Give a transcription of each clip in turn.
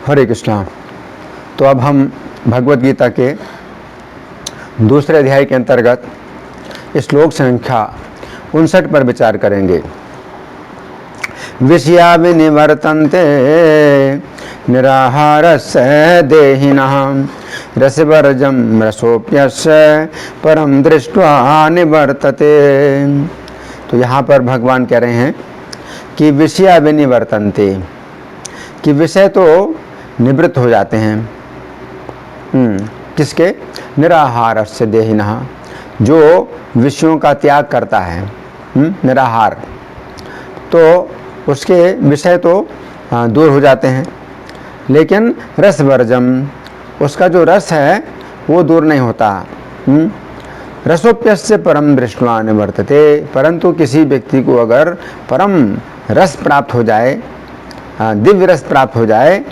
हरे कृष्णा। तो अब हम भगवद गीता के दूसरे अध्याय के अंतर्गत श्लोक संख्या 59 पर विचार करेंगे। विषया विनिवर्तन्ते निराहारस्य देहिनः रसवर्जं रसोप्यस्य परम दृष्ट्वा निवर्तते। तो यहाँ पर भगवान कह रहे हैं कि विषया विनिवर्तन्ते, कि विषय तो निवृत्त हो जाते हैं। किसके? निराहारस्य देहिनः, जो विषयों का त्याग करता है, निराहार, तो उसके विषय तो दूर हो जाते हैं, लेकिन रसवर्जम, उसका जो रस है वो दूर नहीं होता। रसोप्यस्य परम दृष्ट्वा निवर्तते, परंतु किसी व्यक्ति को अगर परम रस प्राप्त हो जाए, दिव्य रस प्राप्त हो जाए,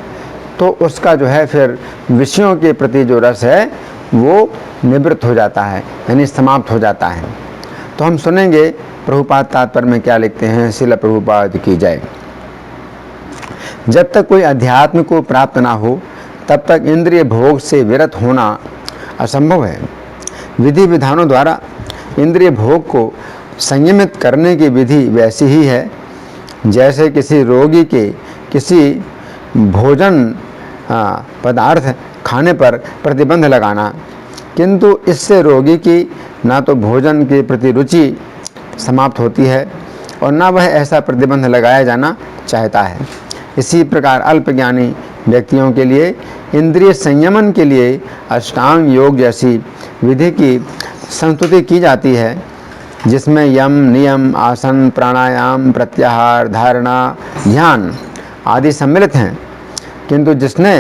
तो उसका जो है फिर विषयों के प्रति जो रस है वो निवृत्त हो जाता है, यानी समाप्त हो जाता है। तो हम सुनेंगे प्रभुपाद तात्पर्य में क्या लिखते हैं। श्रील प्रभुपाद की जय। जब तक कोई अध्यात्म को प्राप्त ना हो तब तक इंद्रिय भोग से विरत होना असंभव है। विधि विधानों द्वारा इंद्रिय भोग को संयमित करने की विधि वैसी ही है जैसे किसी रोगी के किसी भोजन पदार्थ खाने पर प्रतिबंध लगाना, किंतु इससे रोगी की ना तो भोजन के प्रति रुचि समाप्त होती है और ना वह ऐसा प्रतिबंध लगाया जाना चाहता है। इसी प्रकार अल्पज्ञानी व्यक्तियों के लिए इंद्रिय संयमन के लिए अष्टांग योग जैसी विधि की संस्तुति की जाती है, जिसमें यम, नियम, आसन, प्राणायाम, प्रत्याहार, धारणा, ध्यान आदि सम्मिलित हैं। किंतु जिसने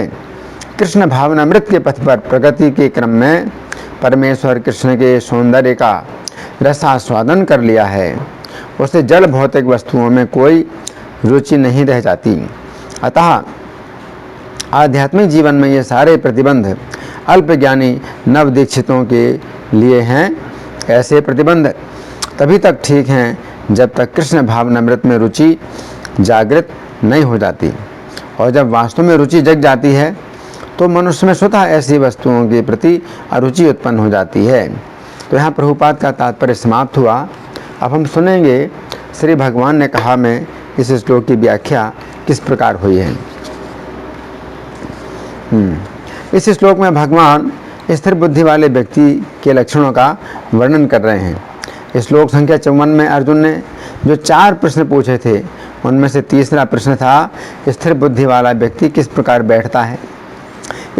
कृष्ण भावनामृत के पथ पर प्रगति के क्रम में परमेश्वर कृष्ण के सौंदर्य का रसास्वादन कर लिया है, उसे जड़ भौतिक वस्तुओं में कोई रुचि नहीं रह जाती। अतः आध्यात्मिक जीवन में ये सारे प्रतिबंध अल्पज्ञानी नवदीक्षितों के लिए हैं। ऐसे प्रतिबंध तभी तक ठीक हैं जब तक कृष्ण भावनामृत में रुचि जागृत नहीं हो जाती, और जब वास्तव में रुचि जग जाती है तो मनुष्य में स्वतः ऐसी वस्तुओं के प्रति अरुचि उत्पन्न हो जाती है। तो यहाँ प्रभुपाद का तात्पर्य समाप्त हुआ। अब हम सुनेंगे श्री भगवान ने कहा में इस श्लोक की व्याख्या किस प्रकार हुई है। इस श्लोक में भगवान स्थिर बुद्धि वाले व्यक्ति के लक्षणों का वर्णन कर रहे हैं। श्लोक संख्या 54 में अर्जुन ने जो 4 प्रश्न पूछे थे, उनमें से तीसरा प्रश्न था स्थिर बुद्धि वाला व्यक्ति किस प्रकार बैठता है।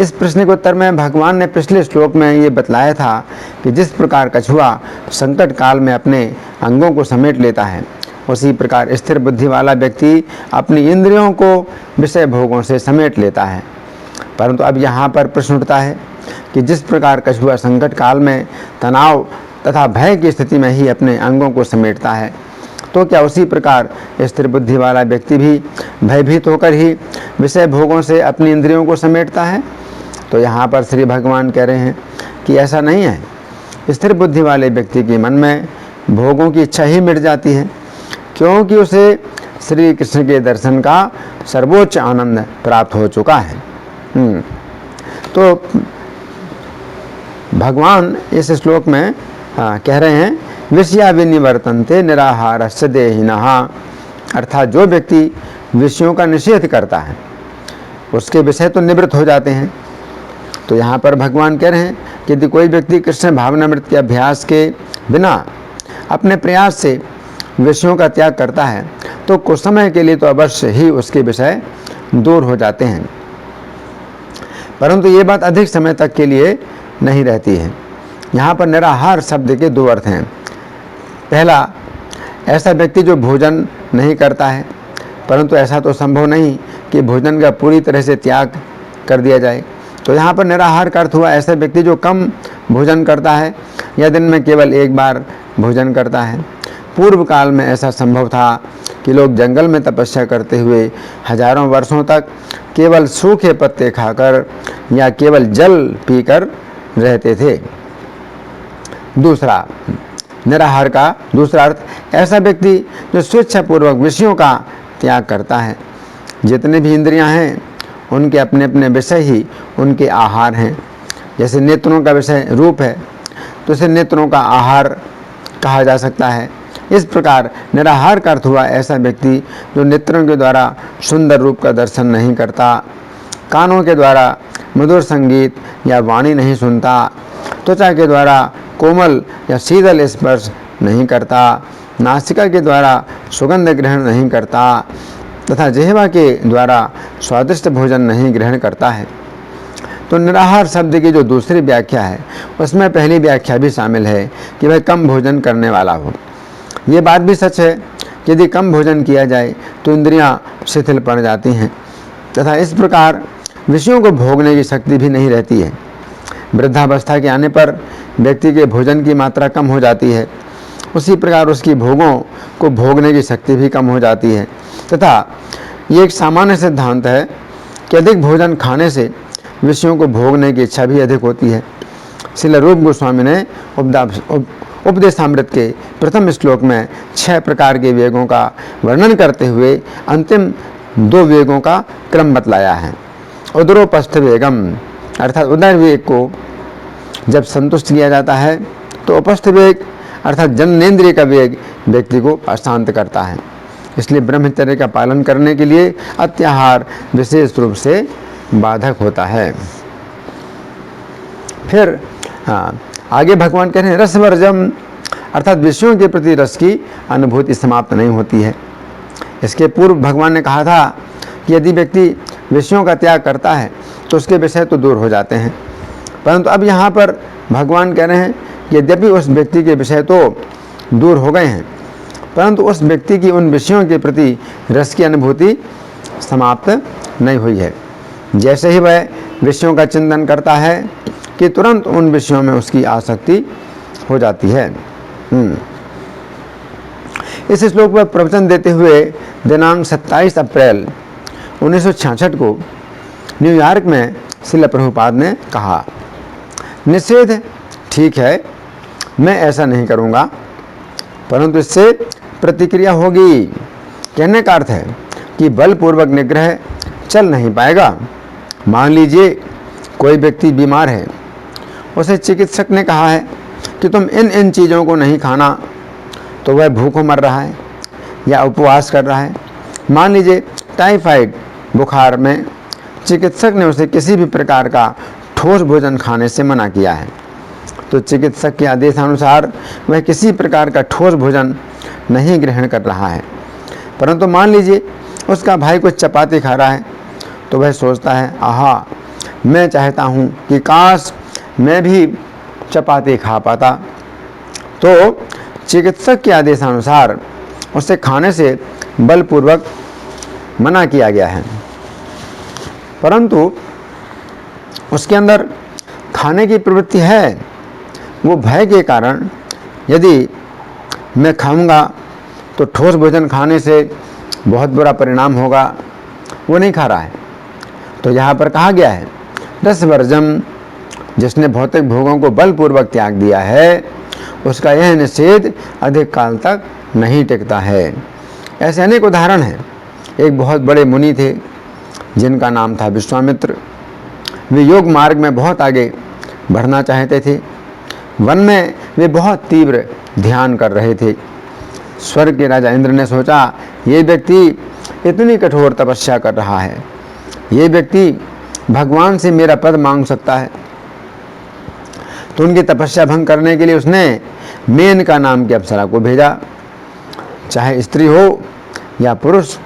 इस प्रश्न के उत्तर में भगवान ने पिछले श्लोक में ये बतलाया था कि जिस प्रकार कछुआ संकट काल में अपने अंगों को समेट लेता है, उसी प्रकार स्थिर बुद्धि वाला व्यक्ति अपनी इंद्रियों को विषय भोगों से समेट लेता है। परंतु अब यहाँ पर प्रश्न उठता है कि जिस प्रकार कछुआ संकट काल में तनाव तथा भय की स्थिति में ही अपने अंगों को समेटता है, तो क्या उसी प्रकार स्थिर बुद्धि वाला व्यक्ति भी भयभीत होकर ही विषय भोगों से अपनी इंद्रियों को समेटता है। तो यहाँ पर श्री भगवान कह रहे हैं कि ऐसा नहीं है। स्थिर बुद्धि वाले व्यक्ति के मन में भोगों की इच्छा ही मिट जाती है, क्योंकि उसे श्री कृष्ण के दर्शन का सर्वोच्च आनंद प्राप्त हो चुका है। तो भगवान इस श्लोक में कह रहे हैं विषया विनिवर्तन्ते निराहारस्य देहिनः, अर्थात जो व्यक्ति विषयों का निषेध करता है उसके विषय तो निवृत्त हो जाते हैं। तो यहाँ पर भगवान कह रहे हैं कि यदि कोई व्यक्ति कृष्ण भावनामृत के अभ्यास के बिना अपने प्रयास से विषयों का त्याग करता है तो कुछ समय के लिए तो अवश्य ही उसके विषय दूर हो जाते हैं, परंतु ये बात अधिक समय तक के लिए नहीं रहती है। यहाँ पर निराहार शब्द के 2 अर्थ हैं। पहला, ऐसा व्यक्ति जो भोजन नहीं करता है, परंतु ऐसा तो संभव नहीं कि भोजन का पूरी तरह से त्याग कर दिया जाए। तो यहाँ पर निराहार का अर्थ हुआ ऐसा व्यक्ति जो कम भोजन करता है या दिन में केवल एक बार भोजन करता है। पूर्व काल में ऐसा संभव था कि लोग जंगल में तपस्या करते हुए हजारों वर्षों तक केवल सूखे पत्ते खाकर या केवल जल पीकर रहते थे। दूसरा, निराहार का दूसरा अर्थ, ऐसा व्यक्ति जो स्वेच्छापूर्वक विषयों का त्याग करता है। जितने भी इंद्रियां हैं उनके अपने अपने विषय ही उनके आहार हैं। जैसे नेत्रों का विषय रूप है तो इसे नेत्रों का आहार कहा जा सकता है। इस प्रकार निराहार का अर्थ हुआ ऐसा व्यक्ति जो नेत्रों के द्वारा सुंदर रूप का दर्शन नहीं करता, कानों के द्वारा मधुर संगीत या वाणी नहीं सुनता, त्वचा के द्वारा कोमल या शीतल स्पर्श नहीं करता, नासिका के द्वारा सुगंध ग्रहण नहीं करता तथा जिह्वा के द्वारा स्वादिष्ट भोजन नहीं ग्रहण करता है। तो निराहार शब्द की जो दूसरी व्याख्या है उसमें पहली व्याख्या भी शामिल है कि वह कम भोजन करने वाला हो। ये बात भी सच है कि यदि कम भोजन किया जाए तो इंद्रियां शिथिल पड़ जाती हैं तथा इस प्रकार विषयों को भोगने की शक्ति भी नहीं रहती है। वृद्धावस्था के आने पर व्यक्ति के भोजन की मात्रा कम हो जाती है, उसी प्रकार उसकी भोगों को भोगने की शक्ति भी कम हो जाती है तथा ये एक सामान्य सिद्धांत है कि अधिक भोजन खाने से विषयों को भोगने की इच्छा भी अधिक होती है। श्रील रूप गोस्वामी ने उपदेशामृत के प्रथम श्लोक में 6 प्रकार के वेगों का वर्णन करते हुए अंतिम 2 वेगों का क्रम बतलाया है। उदरोपस्थ वेगम अर्थात उदर वेग को जब संतुष्ट किया जाता है तो उपस्थ वेग अर्थात जननेन्द्रिय का वेग व्यक्ति को अशांत करता है। इसलिए ब्रह्मचर्य का पालन करने के लिए अत्याहार विशेष रूप से बाधक होता है। फिर आगे भगवान कह रहे हैं रसवर्जम अर्थात विषयों के प्रति रस की अनुभूति समाप्त नहीं होती है। इसके पूर्व भगवान ने कहा था कि यदि व्यक्ति विषयों का त्याग करता है तो उसके विषय तो दूर हो जाते हैं, परंतु अब यहाँ पर भगवान कह रहे हैं कि यद्यपि उस व्यक्ति के विषय तो दूर हो गए हैं परंतु उस व्यक्ति की उन विषयों के प्रति रस की अनुभूति समाप्त नहीं हुई है। जैसे ही वह विषयों का चिंतन करता है कि तुरंत उन विषयों में उसकी आसक्ति हो जाती है। इस श्लोक पर प्रवचन देते हुए दिनांक 27 अप्रैल 1966 को न्यूयॉर्क में श्रील प्रभुपाद ने कहा, निषेध ठीक है, मैं ऐसा नहीं करूँगा, परंतु इससे प्रतिक्रिया होगी। कहने का अर्थ है कि बलपूर्वक निग्रह चल नहीं पाएगा। मान लीजिए कोई व्यक्ति बीमार है, उसे चिकित्सक ने कहा है कि तुम इन चीज़ों को नहीं खाना, तो वह भूखों मर रहा है या उपवास कर रहा है। मान लीजिए टाइफाइड बुखार में चिकित्सक ने उसे किसी भी प्रकार का ठोस भोजन खाने से मना किया है, तो चिकित्सक के आदेशानुसार वह किसी प्रकार का ठोस भोजन नहीं ग्रहण कर रहा है। परंतु मान लीजिए उसका भाई कुछ चपाती खा रहा है, तो वह सोचता है, आहा, मैं चाहता हूँ कि काश मैं भी चपाती खा पाता। तो चिकित्सक के आदेशानुसार उसे खाने से बलपूर्वक मना किया गया है, परंतु उसके अंदर खाने की प्रवृत्ति है। वो भय के कारण यदि मैं खाऊंगा तो ठोस भोजन खाने से बहुत बुरा परिणाम होगा, वो नहीं खा रहा है। तो यहाँ पर कहा गया है रसवर्जम, जिसने भौतिक भोगों को बलपूर्वक त्याग दिया है उसका यह निषेध अधिक काल तक नहीं टिकता है। ऐसे अनेक उदाहरण हैं। एक बहुत बड़े मुनि थे जिनका नाम था विश्वामित्र। वे योग मार्ग में बहुत आगे बढ़ना चाहते थे। वन में वे बहुत तीव्र ध्यान कर रहे थे। स्वर्ग के राजा इंद्र ने सोचा, ये व्यक्ति इतनी कठोर तपस्या कर रहा है, ये व्यक्ति भगवान से मेरा पद मांग सकता है। तो उनकी तपस्या भंग करने के लिए उसने मेनका नाम की अप्सरा को भेजा। चाहे स्त्री हो या पुरुष,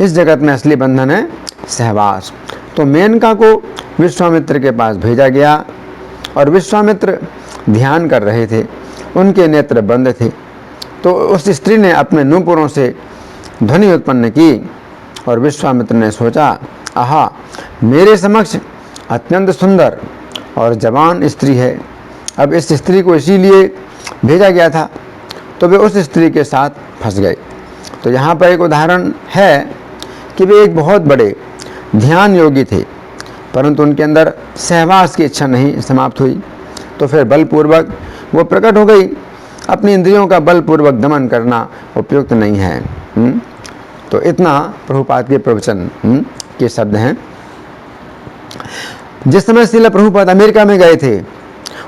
इस जगत में असली बंधन है सहवास। तो मेनका को विश्वामित्र के पास भेजा गया और विश्वामित्र ध्यान कर रहे थे, उनके नेत्र बंद थे। तो उस स्त्री ने अपने नूपुरों से ध्वनि उत्पन्न की और विश्वामित्र ने सोचा, आहा, मेरे समक्ष अत्यंत सुंदर और जवान स्त्री है। अब इस स्त्री को इसीलिए भेजा गया था, तो वे उस स्त्री के साथ फंस गए। तो यहाँ पर एक उदाहरण है कि वे एक बहुत बड़े ध्यान योगी थे, परंतु उनके अंदर सहवास की इच्छा नहीं समाप्त हुई। तो फिर बलपूर्वक वो प्रकट हो गई। अपनी इंद्रियों का बलपूर्वक दमन करना उपयुक्त नहीं है। तो इतना प्रभुपाद के प्रवचन के शब्द हैं। जिस समय श्रील प्रभुपाद अमेरिका में गए थे,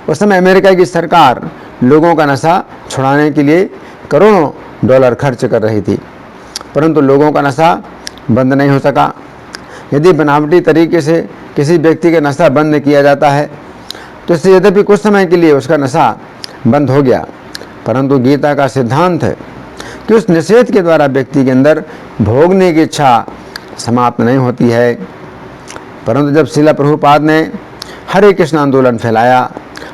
उस समय अमेरिका की सरकार लोगों का नशा छुड़ाने के लिए करोड़ों डॉलर खर्च कर रही थी, परंतु लोगों का नशा बंद नहीं हो सका। यदि बनावटी तरीके से किसी व्यक्ति का नशा बंद किया जाता है तो इससे यद्यपि कुछ समय के लिए उसका नशा बंद हो गया, परंतु गीता का सिद्धांत है कि उस निषेध के द्वारा व्यक्ति के अंदर भोगने की इच्छा समाप्त नहीं होती है। परंतु जब श्रील प्रभुपाद ने हरे कृष्ण आंदोलन फैलाया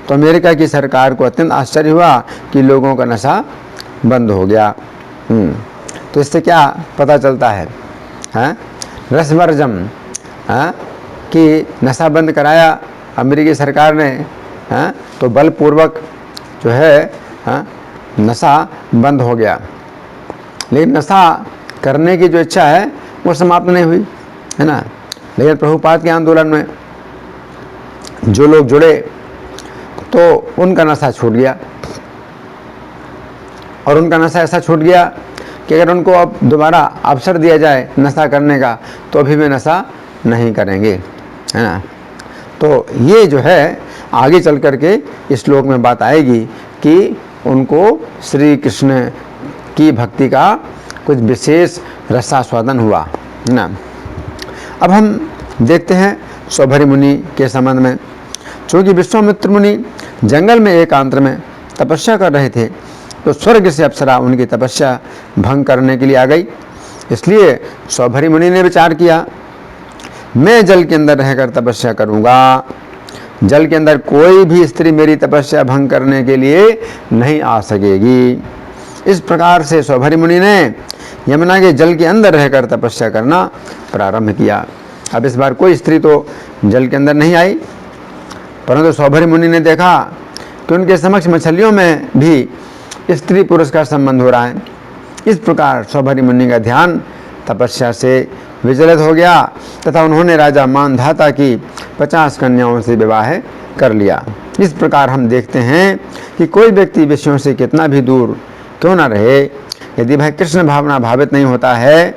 तो अमेरिका की सरकार को अत्यंत आश्चर्य हुआ कि लोगों का नशा बंद हो गया। तो इससे क्या पता चलता है? रसवर्जम कि नशा बंद कराया अमेरिकी सरकार ने, तो बलपूर्वक जो है नशा बंद हो गया, लेकिन नशा करने की जो इच्छा है वो समाप्त नहीं हुई, है ना। लेकिन प्रभुपाद के आंदोलन में जो लोग जुड़े तो उनका नशा छूट गया, और उनका नशा ऐसा छूट गया कि अगर उनको अब दोबारा अवसर दिया जाए नशा करने का तो अभी भी नशा नहीं करेंगे, है ना। तो ये जो है आगे चल कर के इस श्लोक में बात आएगी कि उनको श्री कृष्ण की भक्ति का कुछ विशेष रसास्वादन हुआ, है ना। अब हम देखते हैं सौभरी मुनि के संबंध में। चूँकि विश्वामित्र मुनि जंगल में एकांत में तपस्या कर रहे थे तो स्वर्ग से अप्सरा उनकी तपस्या भंग करने के लिए आ गई। इसलिए सौभरी मुनि ने विचार किया, मैं जल के अंदर रहकर तपस्या करूँगा, जल के अंदर कोई भी स्त्री मेरी तपस्या भंग करने के लिए नहीं आ सकेगी। इस प्रकार से सौभरी मुनि ने यमुना के जल के अंदर रहकर तपस्या करना प्रारंभ किया। अब इस बार कोई स्त्री तो जल के अंदर नहीं आई, परंतु सौभरी मुनि ने देखा कि उनके समक्ष मछलियों में भी स्त्री पुरुष का संबंध हो रहा है। इस प्रकार सौभरी मुनि का ध्यान तपस्या से विचलित हो गया तथा उन्होंने राजा मानधाता की 50 कन्याओं से विवाह कर लिया। इस प्रकार हम देखते हैं कि कोई व्यक्ति विषयों से कितना भी दूर क्यों न रहे, यदि वह कृष्ण भावना भावित नहीं होता है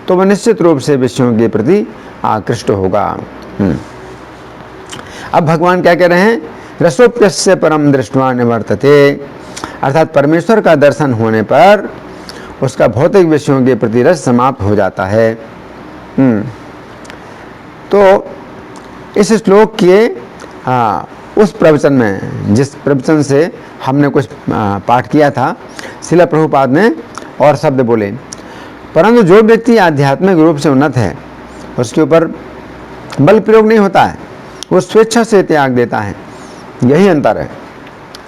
तो वह निश्चित रूप से विषयों के प्रति आकृष्ट होगा। अब भगवान क्या कह रहे हैं? रसोप्यस्य परम दृष्ट्वा निवर्तते, अर्थात परमेश्वर का दर्शन होने पर उसका भौतिक विषयों के प्रति रस समाप्त हो जाता है। तो इस श्लोक के उस प्रवचन में, जिस प्रवचन से हमने कुछ पाठ किया था, श्रील प्रभुपाद ने और शब्द बोले, परंतु जो व्यक्ति आध्यात्मिक रूप से उन्नत है उसके ऊपर बल प्रयोग नहीं होता है, वो स्वेच्छा से त्याग देता है। यही अंतर है,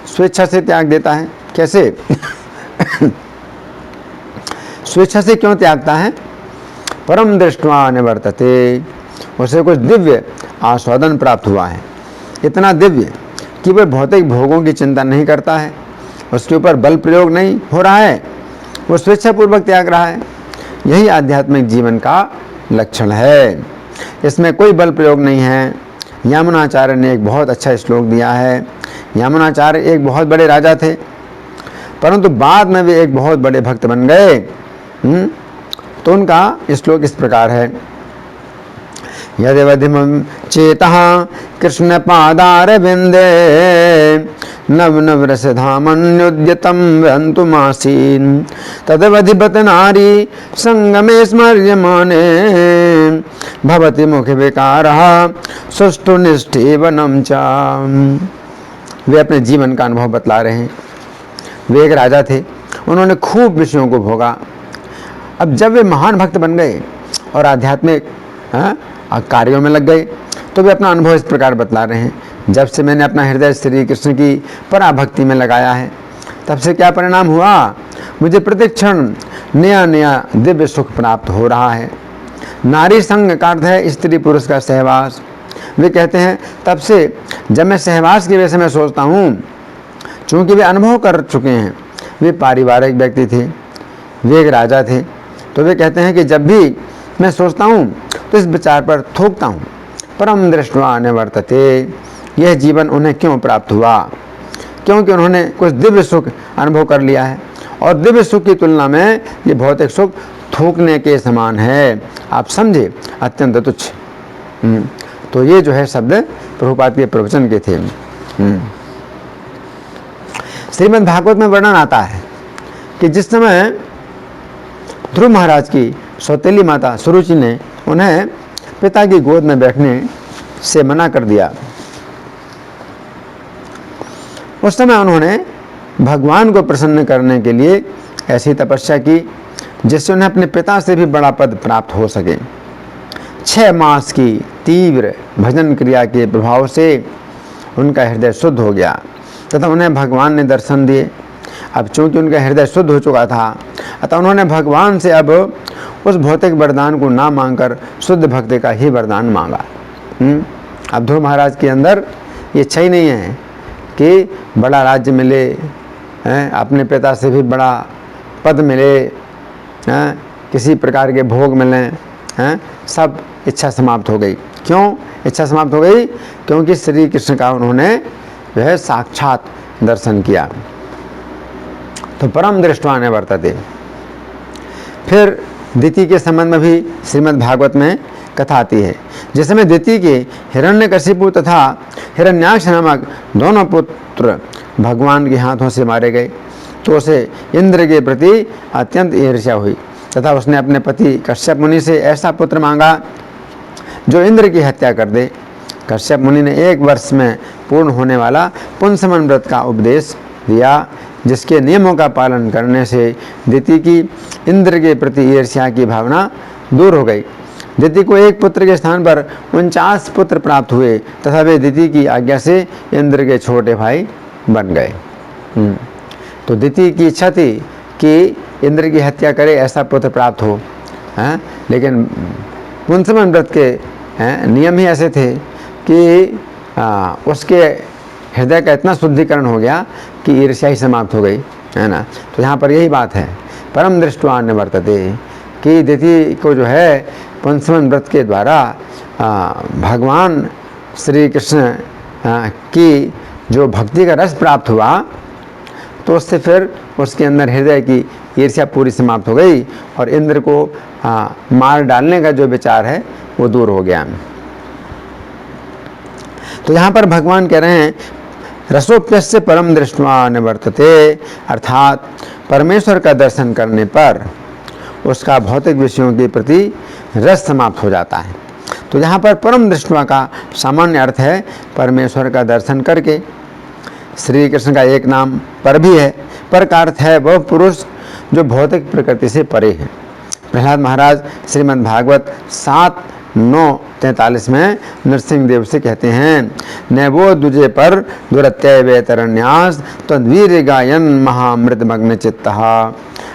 स्वेच्छा से त्याग देता है। कैसे? स्वेच्छा से क्यों त्यागता है? परम दृष्ट्वा निवर्तते, उसे कुछ दिव्य आस्वादन प्राप्त हुआ है, इतना दिव्य कि वह भौतिक भोगों की चिंता नहीं करता है, उसके ऊपर बल प्रयोग नहीं हो रहा है, वो स्वेच्छापूर्वक त्याग रहा है। यही आध्यात्मिक जीवन का लक्षण है, इसमें कोई बल प्रयोग नहीं है। यामुनाचार्य ने एक बहुत अच्छा श्लोक दिया है। यामुनाचार्य एक बहुत बड़े राजा थे, परंतु बाद में वे एक बहुत बड़े भक्त बन गए। तो उनका श्लोक इस प्रकार है, यदिवधिमं चेतः कृष्ण पादारविंदे नव नव रसधामन्युद्यतं वन्तुमासीन् तदवधिपत नारी संगमे स्मर्यमाने भवति मुख विकारः सुष्ठु निष्ठेवनं च। वे अपने जीवन का अनुभव बतला रहे हैं। वे एक राजा थे, उन्होंने खूब विषयों को भोगा। अब जब वे महान भक्त बन गए और आध्यात्मिक कार्यों में लग गए तो वे अपना अनुभव इस प्रकार बतला रहे हैं, जब से मैंने अपना हृदय श्री कृष्ण की पराभक्ति में लगाया है तब से क्या परिणाम हुआ, मुझे प्रत्येक क्षण नया नया दिव्य सुख प्राप्त हो रहा है। नारी संग का अर्थ है स्त्री पुरुष का सहवास। वे कहते हैं तब से जब मैं सहवास के विषय में सोचता हूँ, चूँकि वे अनुभव कर चुके हैं, वे पारिवारिक व्यक्ति थे, वे एक राजा थे, तो वे कहते हैं कि जब भी मैं सोचता हूँ तो इस विचार पर थोकता हूँ, परम दृष्ट्वा निवर्तते, यह जीवन उन्हें क्यों प्राप्त हुआ, क्योंकि उन्होंने कुछ दिव्य सुख अनुभव कर लिया है, और दिव्य सुख की तुलना में ये भौतिक सुख थूकने के समान है। आप समझे, अत्यंत तुच्छ। तो ये जो है शब्द प्रभुपाद के प्रवचन के थे। श्रीमद् भागवत में वर्णन आता है कि जिस समय ध्रुव महाराज की सौतेली माता सुरुचि ने उन्हें पिता की गोद में बैठने से मना कर दिया, उस समय उन्होंने भगवान को प्रसन्न करने के लिए ऐसी तपस्या की जिससे उन्हें अपने पिता से भी बड़ा पद प्राप्त हो सके। 6 मास की तीव्र भजन क्रिया के प्रभाव से उनका हृदय शुद्ध हो गया तथा उन्हें भगवान ने दर्शन दिए। अब चूंकि उनका हृदय शुद्ध हो चुका था, अतः उन्होंने भगवान से अब उस भौतिक वरदान को ना मांगकर शुद्ध भक्ति का ही वरदान मांगा। अब ध्रुव महाराज के अंदर ये इच्छा ही नहीं है कि बड़ा राज्य मिले, अपने पिता से भी बड़ा पद मिले, किसी प्रकार के भोग मिलें, सब इच्छा समाप्त हो गई। क्यों इच्छा समाप्त हो गई? क्योंकि श्री कृष्ण का उन्होंने जो है साक्षात दर्शन किया। तो परम दृष्टवा ने वर्तते। फिर दिति के संबंध में भी श्रीमद् भागवत में कथा आती है। जिस समय दिति के हिरण्यकशिपु तथा हिरण्याक्ष नामक दोनों पुत्र भगवान के हाथों से मारे गए तो उसे इंद्र के प्रति अत्यंत ईर्ष्या हुई तथा उसने अपने पति कश्यप मुनि से ऐसा पुत्र मांगा जो इंद्र की हत्या कर दे। कश्यप मुनि ने 1 वर्ष में पूर्ण होने वाला पुंसमन व्रत का उपदेश दिया, जिसके नियमों का पालन करने से दिति की इंद्र के प्रति ईर्ष्या की भावना दूर हो गई। दिति को 1 पुत्र के स्थान पर 49 पुत्र प्राप्त हुए तथा वे दिति की आज्ञा से इंद्र के छोटे भाई बन गए। तो दिति की इच्छा थी कि इंद्र की हत्या करे, ऐसा पुत्र प्राप्त हो, लेकिन पुंसमन व्रत के नियम ही ऐसे थे कि उसके हृदय का इतना शुद्धिकरण हो गया कि ईर्ष्या ही समाप्त हो गई, है ना। तो यहाँ पर यही बात है, परम दृष्टवा न वर्तते, कि दिति को जो है पुंसमन व्रत के द्वारा भगवान श्री कृष्ण की जो भक्ति का रस प्राप्त हुआ तो उससे फिर उसके अंदर हृदय की ईर्ष्या पूरी समाप्त हो गई और इंद्र को मार डालने का जो विचार है वो दूर हो गया। तो यहाँ पर भगवान कह रहे हैं रसोप्यस्य परम दृष्टवा न वर्तते, अर्थात परमेश्वर का दर्शन करने पर उसका भौतिक विषयों के प्रति रस समाप्त हो जाता है। तो यहाँ पर परम दृष्टवा का सामान्य अर्थ है परमेश्वर का दर्शन करके। श्री कृष्ण का एक नाम पर भी है। पर का अर्थ है वह पुरुष जो भौतिक प्रकृति से परे है। प्रहलाद महाराज श्रीमद् भागवत 7:9-43 में नरसिंह देव से कहते हैं, न वो दुजे पर दुरत्यय वेतरन्यास तद्वीर गायन महामृत मग्न चित्तः,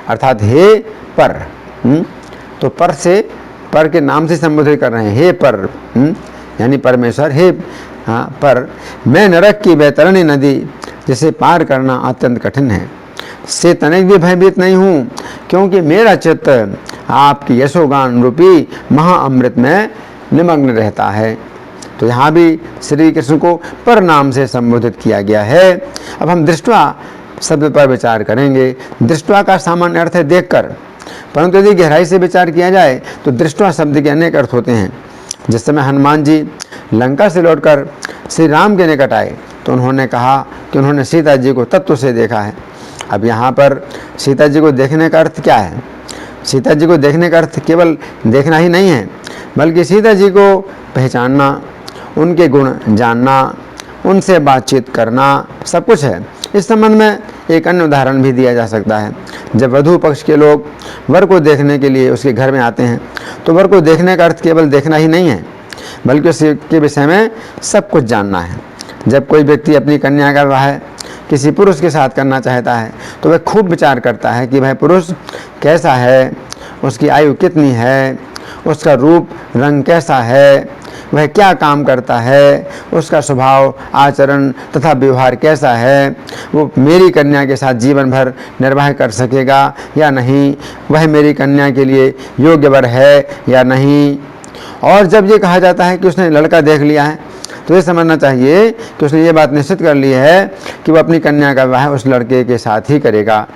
अर्थात हे पर, तो पर से, पर के नाम से संबोधित कर रहे हैं, हे पर यानी परमेश्वर, हे पर मैं नरक की वैतरणी नदी जिसे पार करना अत्यंत कठिन है से तनिक भी भयभीत नहीं हूँ, क्योंकि मेरा चित्त आपकी यशोगान रूपी महाअमृत में निमग्न रहता है। तो यहाँ भी श्री कृष्ण को पर नाम से संबोधित किया गया है। अब हम दृष्टवा शब्द पर विचार करेंगे। दृष्टवा का सामान्य अर्थ है देखकर, परंतु यदि गहराई से विचार किया जाए तो दृष्टवा शब्द के अनेक अर्थ होते हैं। जिस समय हनुमान जी लंका से लौटकर श्री राम के निकट आए तो उन्होंने कहा कि उन्होंने सीता जी को तत्व से देखा है। अब यहाँ पर सीता जी को देखने का अर्थ क्या है? सीता जी को देखने का अर्थ केवल देखना ही नहीं है, बल्कि सीता जी को पहचानना, उनके गुण जानना, उनसे बातचीत करना, सब कुछ है। इस संबंध में एक अन्य उदाहरण भी दिया जा सकता है। जब वधू पक्ष के लोग वर को देखने के लिए उसके घर में आते हैं तो वर को देखने का अर्थ केवल देखना ही नहीं है, बल्कि उसके विषय में सब कुछ जानना है। जब कोई व्यक्ति अपनी कन्या का विवाह किसी पुरुष के साथ करना चाहता है तो वह खूब विचार करता है कि वह पुरुष कैसा है, उसकी आयु कितनी है, उसका रूप रंग कैसा है, वह क्या काम करता है, उसका स्वभाव आचरण तथा व्यवहार कैसा है, वो मेरी कन्या के साथ जीवन भर निर्वाह कर सकेगा या नहीं, वह मेरी कन्या के लिए योग्य वर है या नहीं। और जब ये कहा जाता है कि उसने लड़का देख लिया है तो ये समझना चाहिए कि उसने ये बात निश्चित कर ली है कि वह अपनी कन्या का विवाह उस लड़के के साथ ही करेगा।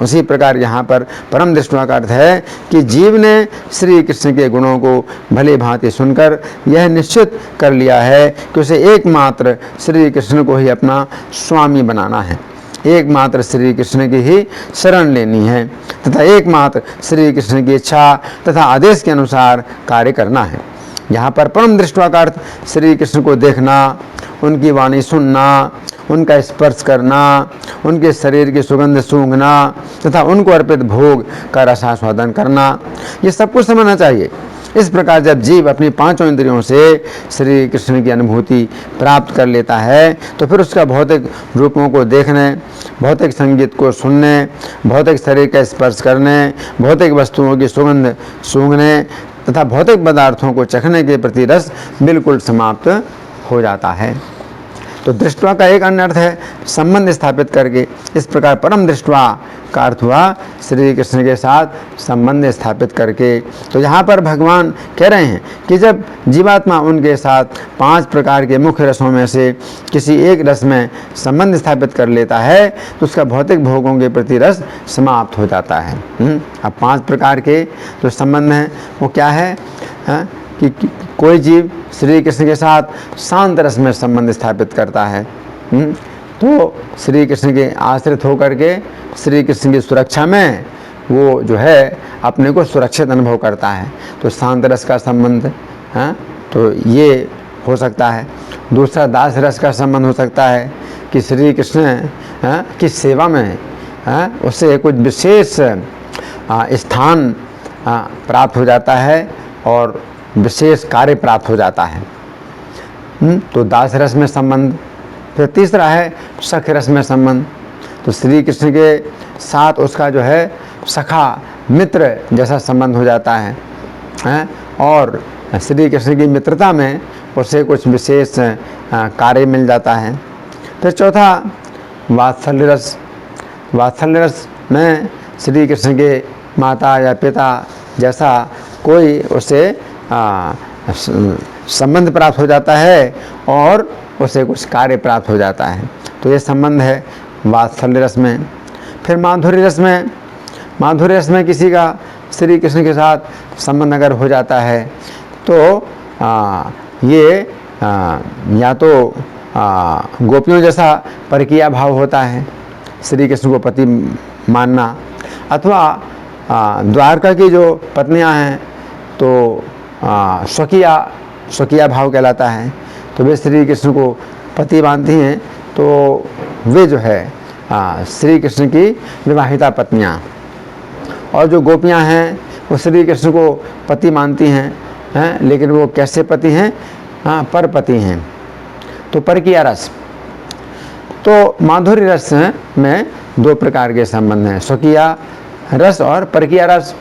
उसी प्रकार यहाँ पर परम दृष्टवा का अर्थ है कि जीव ने श्री कृष्ण के गुणों को भली भांति सुनकर यह निश्चित कर लिया है कि उसे एकमात्र श्री कृष्ण को ही अपना स्वामी बनाना है, एकमात्र श्री कृष्ण की ही शरण लेनी है तथा एकमात्र श्री कृष्ण की इच्छा तथा आदेश के अनुसार कार्य करना है। यहाँ पर परम दृष्टवा का अर्थ श्री कृष्ण को देखना, उनकी वाणी सुनना, उनका स्पर्श करना, उनके शरीर की सुगंध सूंघना तथा उनको अर्पित भोग का रसास्वादन करना, ये सब कुछ समझना चाहिए। इस प्रकार जब जीव अपनी पांचों इंद्रियों से श्री कृष्ण की अनुभूति प्राप्त कर लेता है तो फिर उसका भौतिक रूपों को देखने, भौतिक संगीत को सुनने, भौतिक शरीर का स्पर्श करने, भौतिक वस्तुओं की सुगंध सूंघने तथा भौतिक पदार्थों को चखने के प्रति रस बिल्कुल समाप्त हो जाता है। तो दृष्टवा का एक अन्य अर्थ है संबंध स्थापित करके। इस प्रकार परम दृष्टवा का अर्थ हुआ श्री कृष्ण के साथ संबंध स्थापित करके। तो यहाँ पर भगवान कह रहे हैं कि जब जीवात्मा उनके साथ 5 प्रकार के मुख्य रसों में से किसी एक रस में संबंध स्थापित कर लेता है तो उसका भौतिक भोगों के प्रति रस समाप्त हो जाता है। अब 5 प्रकार के जो संबंध हैं वो क्या है? कि कोई जीव श्री कृष्ण के साथ शांत रस में संबंध स्थापित करता है तो श्री कृष्ण के आश्रित होकर के श्री कृष्ण की सुरक्षा में वो जो है अपने को सुरक्षित अनुभव करता है, तो शांत रस का संबंध तो ये हो सकता है। दूसरा दास रस का संबंध हो सकता है कि श्री कृष्ण की सेवा में उससे कुछ विशेष स्थान प्राप्त हो जाता है और विशेष कार्य प्राप्त हो जाता है, तो दास रस में संबंध। फिर तीसरा है सख रस में संबंध, तो श्री कृष्ण के साथ उसका जो है सखा मित्र जैसा संबंध हो जाता है और श्री कृष्ण की मित्रता में उसे कुछ विशेष कार्य मिल जाता है। फिर चौथा वात्सल्य रस। वात्सल्य रस में श्री कृष्ण के माता या पिता जैसा कोई उसे संबंध प्राप्त हो जाता है और उसे कुछ कार्य प्राप्त हो जाता है, तो ये संबंध है वात्सल्य रस में। फिर माधुर्य रस में, माधुर्य रस में किसी का श्री कृष्ण के साथ संबंध अगर हो जाता है तो ये या तो गोपियों जैसा परकीय भाव होता है, श्री कृष्ण को पति मानना, अथवा द्वारका की जो पत्नियां हैं तो स्वकीय भाव कहलाता है, तो वे श्री कृष्ण को पति मानती हैं तो वे जो है श्री कृष्ण की विवाहिता पत्नियां, और जो गोपियां हैं वो श्री कृष्ण को पति मानती हैं लेकिन वो कैसे पति हैं? पर पति हैं, तो परकीय रस। तो माधुर्य रस में 2 प्रकार के संबंध हैं, स्वकीय रस और परकीय रस।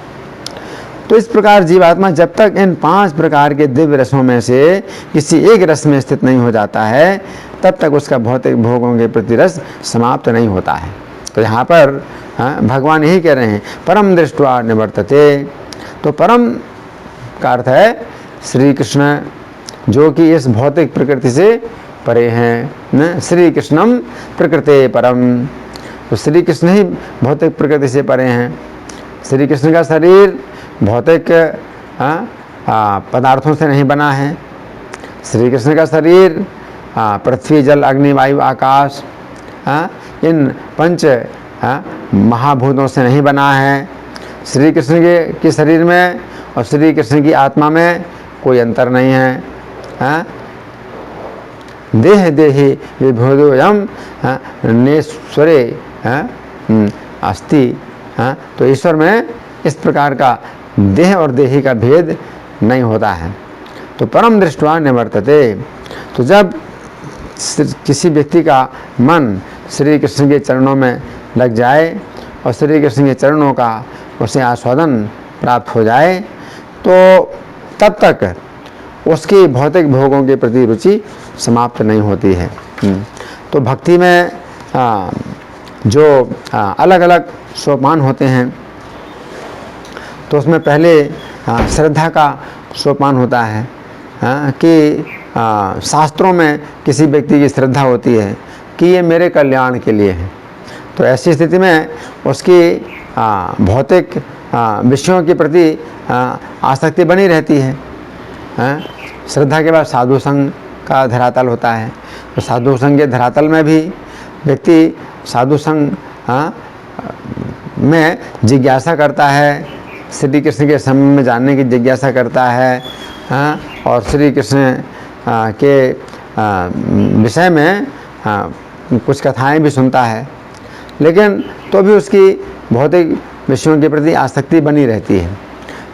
तो इस प्रकार जीवात्मा जब तक इन 5 प्रकार के दिव्य रसों में से किसी एक रस में स्थित नहीं हो जाता है तब तक उसका भौतिक भोगों के प्रति रस समाप्त नहीं होता है। तो यहाँ पर भगवान यही कह रहे हैं परम दृष्ट्वा निवर्तते। तो परम का अर्थ है श्री कृष्ण जो कि इस भौतिक प्रकृति से परे हैं। श्री कृष्णम प्रकृते परम, तो श्री कृष्ण ही भौतिक प्रकृति से परे हैं। श्री कृष्ण का शरीर भौतिक पदार्थों से नहीं बना है। श्री कृष्ण का शरीर पृथ्वी जल अग्नि वायु आकाश इन 5 महाभूतों से नहीं बना है। श्री कृष्ण के शरीर में और श्री कृष्ण की आत्मा में कोई अंतर नहीं है। देह देहि विभोदोयम नेश्वरे अस्ति, तो ईश्वर में इस प्रकार का देह और देही का भेद नहीं होता है। तो परम दृष्ट्वा निवर्तते, तो जब किसी व्यक्ति का मन श्री कृष्ण के चरणों में लग जाए और श्री कृष्ण के चरणों का उसे आस्वादन प्राप्त हो जाए तो तब तक उसकी भौतिक भोगों के प्रति रुचि समाप्त नहीं होती है। तो भक्ति में जो अलग अलग सोपान होते हैं तो उसमें पहले श्रद्धा का सोपान होता है कि शास्त्रों में किसी व्यक्ति की श्रद्धा होती है कि ये मेरे कल्याण के लिए है, तो ऐसी स्थिति में उसकी भौतिक विषयों के प्रति आसक्ति बनी रहती है। श्रद्धा के बाद साधु संग का धरातल होता है। तो साधु संग के धरातल में भी व्यक्ति साधु संग में जिज्ञासा करता है, श्री कृष्ण के संबंध में जानने की जिज्ञासा करता है, और श्री कृष्ण के विषय में कुछ कथाएं भी सुनता है, लेकिन तो भी उसकी भौतिक विषयों के प्रति आसक्ति बनी रहती है।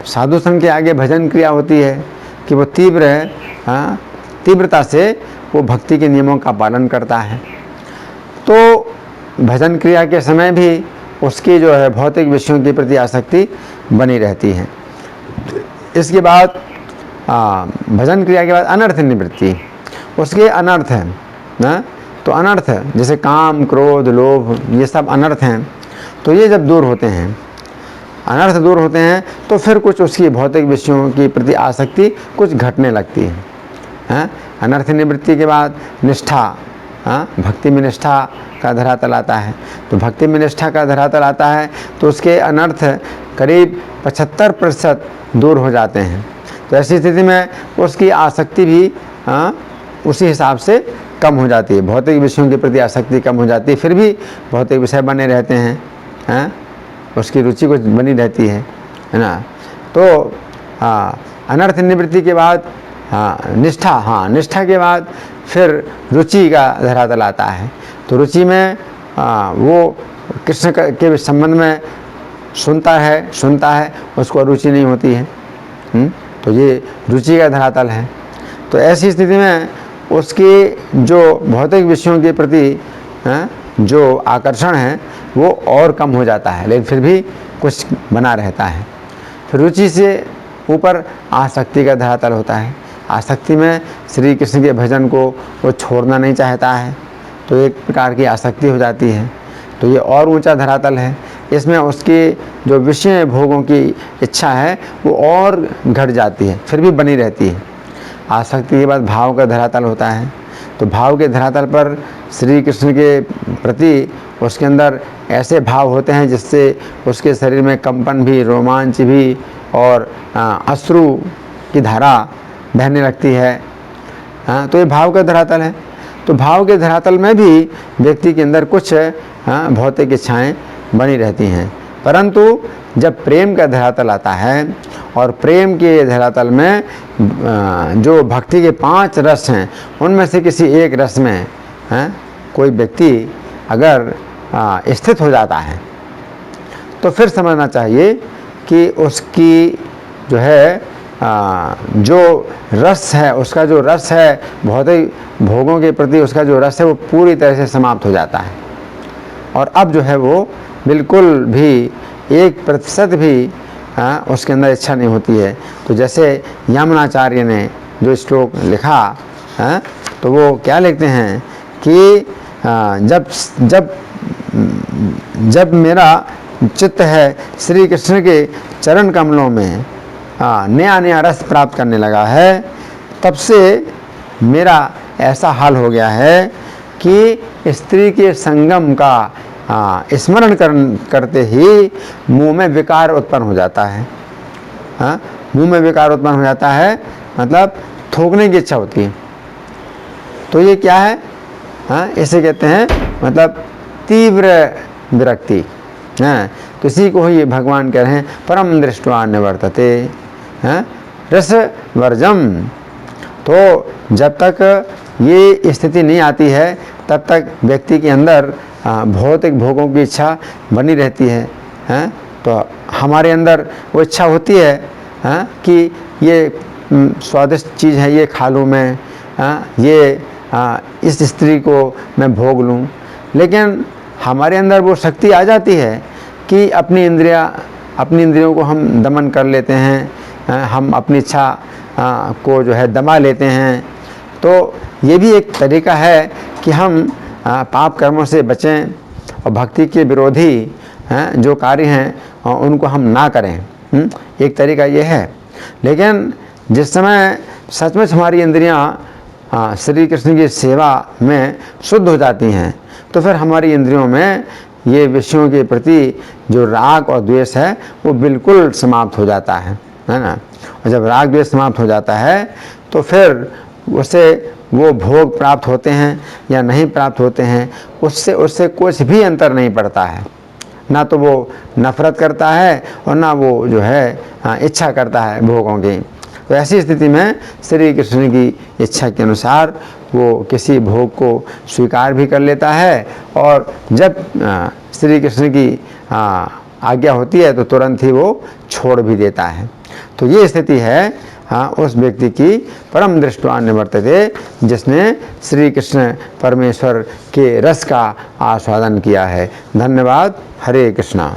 साधु संग के आगे भजन क्रिया होती है कि वो तीव्रता से वो भक्ति के नियमों का पालन करता है। तो भजन क्रिया के समय भी उसकी जो है भौतिक विषयों के प्रति आसक्ति बनी रहती है। इसके बाद भजन क्रिया के बाद अनर्थ निवृत्ति, उसके अनर्थ हैं ना। तो अनर्थ जैसे काम, क्रोध, लोभ, ये सब अनर्थ हैं। तो ये जब दूर होते हैं, अनर्थ दूर होते हैं, तो फिर कुछ उसकी भौतिक विषयों की प्रति आसक्ति कुछ घटने लगती है। अनर्थ निवृत्ति के बाद निष्ठा, भक्ति में निष्ठा का धरातल आता है। तो भक्ति में निष्ठा का धरातल आता है तो उसके अनर्थ करीब 75% दूर हो जाते हैं। तो ऐसी स्थिति में उसकी आसक्ति भी उसी हिसाब से कम हो जाती है। भौतिक विषयों के प्रति आसक्ति कम हो जाती है, फिर भी भौतिक विषय बने रहते हैं, उसकी रुचि कुछ बनी रहती है ना। तो अनर्थ निवृत्ति के बाद निष्ठा, निष्ठा के बाद फिर रुचि का धरातल आता है। तो रुचि में वो कृष्ण के संबंध में सुनता है, उसको रुचि नहीं होती है। तो ये रुचि का धरातल है। तो ऐसी स्थिति में उसकी जो भौतिक विषयों के प्रति जो आकर्षण है वो और कम हो जाता है, लेकिन फिर भी कुछ बना रहता है। फिर रुचि से ऊपर आसक्ति का धरातल होता है। आसक्ति में श्री कृष्ण के भजन को वो छोड़ना नहीं चाहता है, तो एक प्रकार की आसक्ति हो जाती है। तो ये और ऊंचा धरातल है। इसमें उसकी जो विषय भोगों की इच्छा है वो और घट जाती है, फिर भी बनी रहती है। आसक्ति के बाद भाव का धरातल होता है। तो भाव के धरातल पर श्री कृष्ण के प्रति उसके अंदर ऐसे भाव होते हैं जिससे उसके शरीर में कंपन भी, रोमांच भी और अश्रु की धारा बहने लगती है। तो ये भाव का धरातल है। तो भाव के धरातल में भी व्यक्ति के अंदर कुछ भौतिक इच्छाएं बनी रहती हैं, परंतु जब प्रेम का धरातल आता है और प्रेम के धरातल में जो भक्ति के 5 रस हैं उनमें से किसी एक रस में कोई व्यक्ति अगर स्थित हो जाता है तो फिर समझना चाहिए कि उसकी जो है जो रस है, उसका जो रस है भौतिक भोगों के प्रति, उसका जो रस है वो पूरी तरह से समाप्त हो जाता है। और अब जो है वो बिल्कुल भी 1% भी उसके अंदर इच्छा नहीं होती है। तो जैसे यमुनाचार्य ने जो श्लोक लिखा तो वो क्या लिखते हैं कि जब मेरा चित्त है श्री कृष्ण के चरण कमलों में नया नया रस प्राप्त करने लगा है, तब से मेरा ऐसा हाल हो गया है कि स्त्री के संगम का स्मरण करते ही मुंह में विकार उत्पन्न हो जाता है। मुंह में विकार उत्पन्न हो जाता है मतलब थूकने की इच्छा होती है। तो ये क्या है? इसे कहते हैं मतलब तीव्र विरक्ति। तो इसी को ही भगवान कह रहे हैं परम दृष्ट्वा निवर्तते रस वर्जम। तो जब तक ये स्थिति नहीं आती है तब तक व्यक्ति के अंदर भौतिक भोगों की इच्छा बनी रहती है। तो हमारे अंदर वो इच्छा होती है कि ये स्वादिष्ट चीज़ है, ये खा लूँ मैं, ये इस स्त्री को मैं भोग लूँ। लेकिन हमारे अंदर वो शक्ति आ जाती है कि अपनी इंद्रियों को हम दमन कर लेते हैं, हम अपनी इच्छा को जो है दबा लेते हैं। तो ये भी एक तरीका है कि हम पाप कर्मों से बचें और भक्ति के विरोधी जो कार्य हैं उनको हम ना करें। एक तरीका ये है। लेकिन जिस समय सचमुच हमारी इंद्रियां श्री कृष्ण की सेवा में शुद्ध हो जाती हैं तो फिर हमारी इंद्रियों में ये विषयों के प्रति जो राग और द्वेष है वो बिल्कुल समाप्त हो जाता है ना। और जब राग द्वेष समाप्त हो जाता है तो फिर उसे वो भोग प्राप्त होते हैं या नहीं प्राप्त होते हैं, उससे उससे कुछ भी अंतर नहीं पड़ता है। ना तो वो नफरत करता है और ना वो जो है इच्छा करता है भोगों की। तो ऐसी स्थिति में श्री कृष्ण की इच्छा के अनुसार वो किसी भोग को स्वीकार भी कर लेता है, और जब श्री कृष्ण की आज्ञा होती है तो तुरंत ही वो छोड़ भी देता है। तो ये स्थिति है उस व्यक्ति की परम दृष्टवा निवर्तते, जिसने श्री कृष्ण परमेश्वर के रस का आस्वादन किया है। धन्यवाद। हरे कृष्णा।